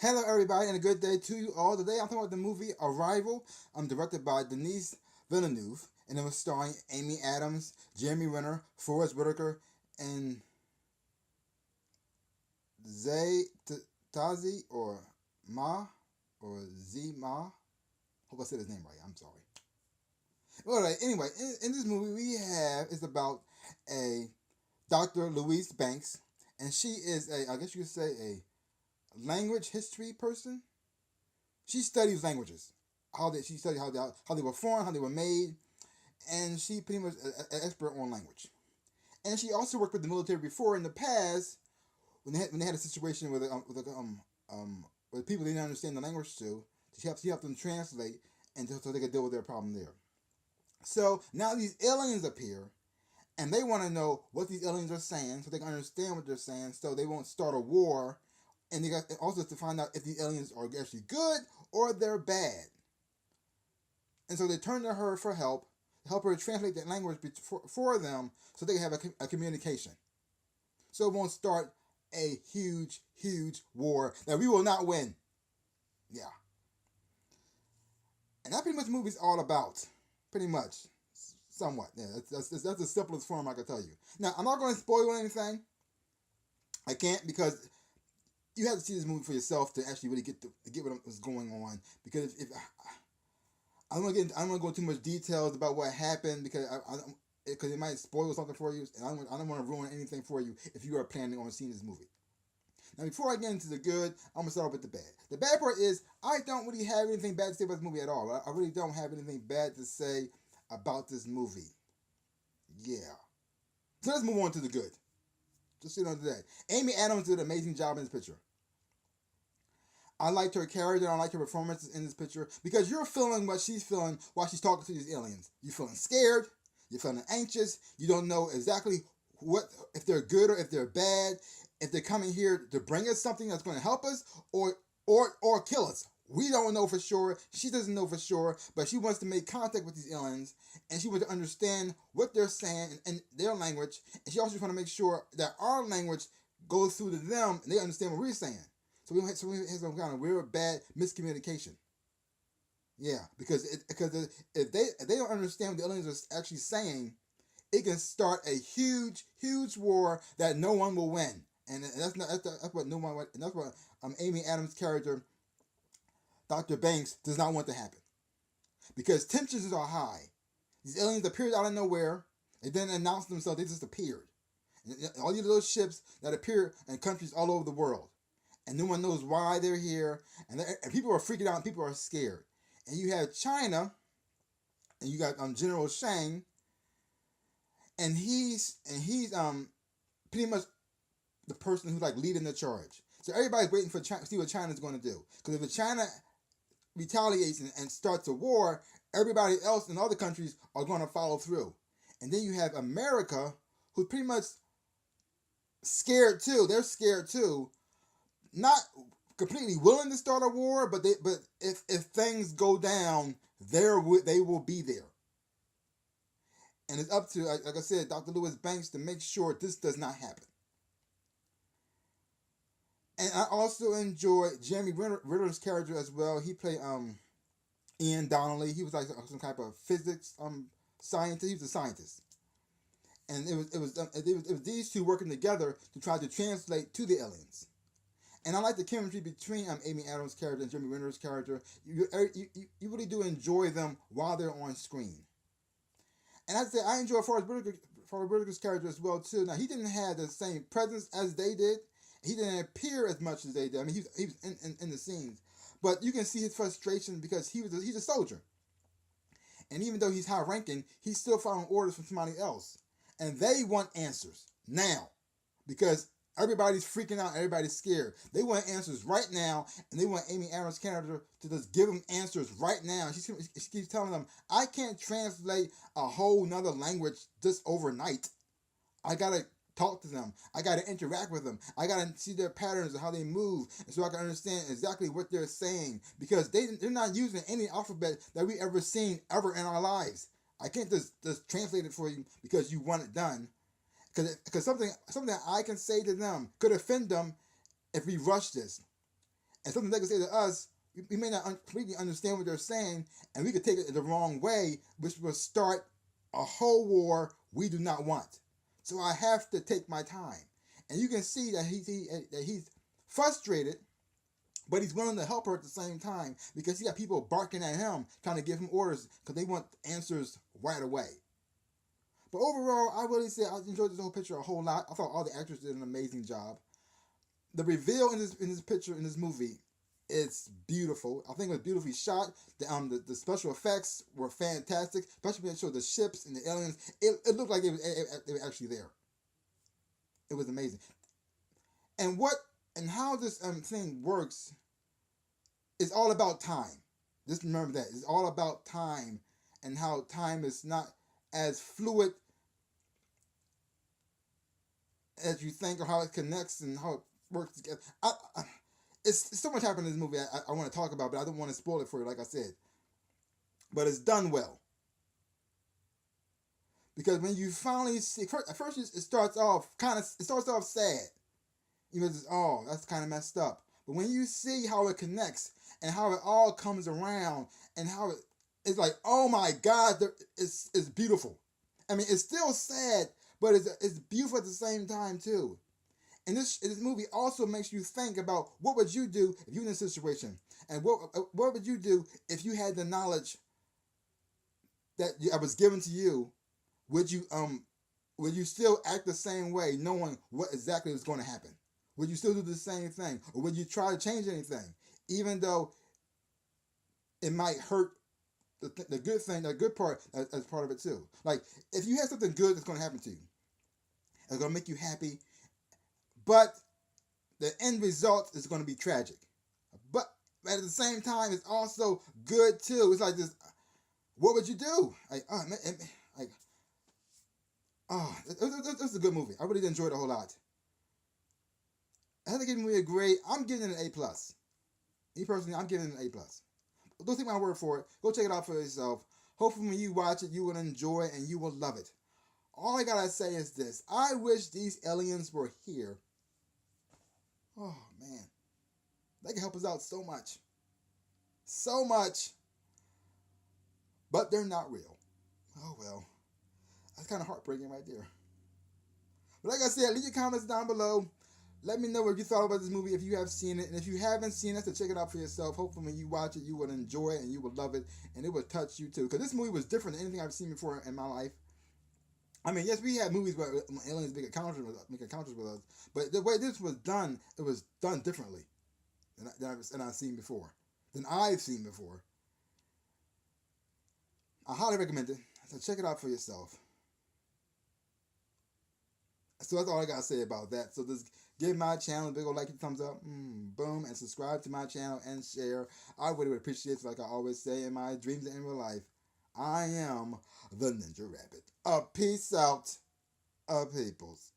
Hello, everybody, and a good day to you all. Today, I'm talking about the movie Arrival. Directed by Denis Villeneuve, and it was starring Amy Adams, Jeremy Renner, Forrest Whitaker, and Zay Tazi or Ma or Z Ma. Hope I said his name right. I'm sorry. Well, anyway, in this movie, we have it's about a Dr. Louise Banks, and she is I guess you could say, a language history person. She studies languages. She studied how they were formed, how they were made, and she pretty much an expert on language. And she also worked with the military before in the past when they had a situation with people they didn't understand the language to. She helped them translate and so they could deal with their problem there. So now these aliens appear, and they want to know what these aliens are saying so they can understand what they're saying, so they won't start a war. And they got also to find out if these aliens are actually good or they're bad. And so they turn to her for help her translate that language for them so they can have a communication. So it won't start a huge, huge war that we will not win. Yeah. And that's pretty much the movie's all about. Pretty much. Somewhat. Yeah, that's the simplest form I can tell you. Now, I'm not going to spoil anything. I can't, because you have to see this movie for yourself to actually really get what's going on. Because if I don't want to go into too much details about what happened, because it might spoil something for you, and I don't want to ruin anything for you if you are planning on seeing this movie. Now, before I get into the good, I'm gonna start off with the bad. The bad part is I don't really have anything bad to say about this movie at all. I really don't have anything bad to say about this movie. Yeah. So let's move on to the good. Just sit on today. Amy Adams did an amazing job in this picture. I liked her character. I liked her performances in this picture because you're feeling what she's feeling while she's talking to these aliens. You're feeling scared. You're feeling anxious. You don't know exactly if they're good or if they're bad. If they're coming here to bring us something that's going to help us or kill us. We don't know for sure. She doesn't know for sure, but she wants to make contact with these aliens, and she wants to understand what they're saying in their language, and she also wants to make sure that our language goes through to them and they understand what we're saying. So we have some kind of weird, bad miscommunication. Yeah, because if they don't understand what the aliens are actually saying, it can start a huge, huge war that no one will win. And that's what no one. And that's what Amy Adams' character, Dr. Banks, does not want to happen, because tensions are high. These aliens appeared out of nowhere. They didn't announce themselves. They just appeared. And all these little ships that appear in countries all over the world, and no one knows why they're here. And people are freaking out. And people are scared. And you have China, and you got General Shang, and he's pretty much the person who's like leading the charge. So everybody's waiting for China to see what China's going to do. Because if China retaliates and starts a war, everybody else in other countries are going to follow through. And then you have America, who's pretty much scared too. They're scared too. Not completely willing to start a war, but if things go down, they will be there. And it's up to, like I said, Dr. Louise Banks to make sure this does not happen. And I also enjoyed Jeremy Renner's character as well. He played Ian Donnelly. He was like some type of physics scientist. He was a scientist, and it was these two working together to try to translate to the aliens. And I like the chemistry between Amy Adams' character and Jeremy Renner's character. You really do enjoy them while they're on screen. And I enjoy Forrest Whitaker's character as well too. Now, he didn't have the same presence as they did. He didn't appear as much as they did. I mean, he was in the scenes, but you can see his frustration because he's a soldier, and even though he's high ranking, he's still following orders from somebody else, and they want answers now because everybody's freaking out, everybody's scared. They want answers right now, and they want Amy Adams' character to just give them answers right now. She keeps telling them, "I can't translate a whole nother language just overnight. I gotta talk to them. I got to interact with them. I got to see their patterns and how they move, and so I can understand exactly what they're saying, because they're not using any alphabet that we ever seen ever in our lives. I can't just translate it for you because you want it done, because something I can say to them could offend them if we rush this. And something they can say to us, we may not completely understand what they're saying, and we could take it the wrong way, which will start a whole war we do not want. So I have to take my time. And you can see that he's frustrated, but he's willing to help her at the same time because he got people barking at him, trying to give him orders because they want answers right away. But overall, I really say I enjoyed this whole picture a whole lot. I thought all the actors did an amazing job. The reveal in this picture in this movie, it's beautiful. I think it was beautifully shot. The special effects were fantastic, especially when it showed the ships and the aliens. It looked like they were actually there. It was amazing. And how this thing works is all about time. Just remember that it's all about time and how time is not as fluid as you think, or how it connects and how it works together. It's so much happened in this movie I want to talk about, but I don't want to spoil it for you, like I said. But it's done well. Because when you finally see, at first it starts off sad. You know, that's kind of messed up. But when you see how it connects and how it all comes around and how it's like, oh my God, it's beautiful. I mean, it's still sad, but it's beautiful at the same time too. And this movie also makes you think about what would you do if you were in this situation, and what would you do if you had the knowledge that was given to you. Would you still act the same way, knowing what exactly was going to happen? Would you still do the same thing, or would you try to change anything, even though it might hurt the good thing, the good part as part of it too? Like if you have something good that's going to happen to you, it's going to make you happy, but the end result is going to be tragic. But at the same time, it's also good too. It's like this. What would you do? It was a good movie. I really enjoyed it a whole lot. I had to give the movie a grade. I'm giving it an A+. Me personally, I'm giving it an A+. Don't take my word for it. Go check it out for yourself. Hopefully when you watch it, you will enjoy it and you will love it. All I gotta say is this. I wish these aliens were here. Oh, man. They can help us out so much. So much. But they're not real. Oh, well. That's kind of heartbreaking right there. But like I said, leave your comments down below. Let me know what you thought about this movie if you have seen it. And if you haven't seen it, to check it out for yourself. Hopefully when you watch it, you will enjoy it and you will love it. And it will touch you too. Because this movie was different than anything I've seen before in my life. I mean, yes, we had movies where aliens make encounters with us. But the way this was done, it was done differently than I've seen before. I highly recommend it. So check it out for yourself. So that's all I got to say about that. So just give my channel a big old like and thumbs up. Boom. And subscribe to my channel and share. I really would appreciate it. Like I always say in my dreams and in real life, I am the Ninja Rabbit. Peace out, peoples.